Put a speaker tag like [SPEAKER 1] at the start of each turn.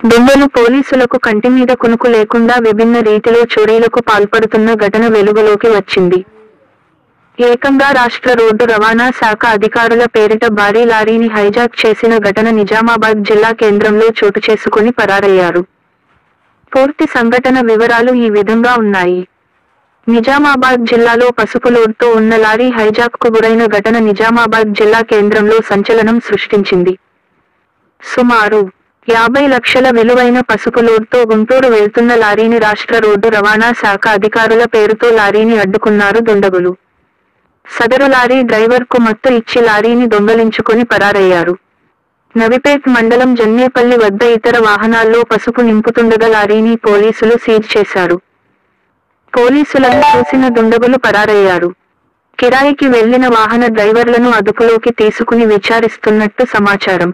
[SPEAKER 1] దొంగలు పోలీసులకు కంటిమీద కునుకు లేకుండా విభిన్న రీతిలో చోరీలకు పాల్పడుతున్న ఘటన వెలుగులోకి వచ్చింది. ఏకంగా రాష్ట్ర రోడ్డు రవాణా శాఖ అధికారుల పేరిట భారీ లారీని హైజాక్ చేసిన ఘటన నిజామాబాద్ జిల్లా కేంద్రంలో చోటుచేసుకుని పరారయ్యారు. పూర్తి సంఘటన వివరాలు ఈ విధంగా ఉన్నాయి. నిజామాబాద్ జిల్లాలో పసుపు లోడ్తో ఉన్న లారీ హైజాక్కు గురైన ఘటన నిజామాబాద్ జిల్లా కేంద్రంలో సంచలనం సృష్టించింది. సుమారు 50 లక్షల విలువైన పసుపు లోడ్తో గుంటూరు వెళ్తున్న లారీని రాష్ట్ర రోడ్డు రవాణా శాఖ అధికారుల పేరుతో లారీని అడ్డుకున్నారు దుండగులు. సదరు లారీ డ్రైవర్కు మత్తు ఇచ్చి లారీని దొంగలించుకుని పరారయ్యారు. నవిపేట్ మండలం జన్నేపల్లి వద్ద ఇతర వాహనాల్లో పసుపు నింపుతుండగా లారీని పోలీసులు సీజ్ చేశారు. పోలీసులను చూసిన దుండగులు పరారయ్యారు. కిరాయికి వెళ్లిన వాహన డ్రైవర్లను అదుపులోకి తీసుకుని విచారిస్తున్నట్టు సమాచారం.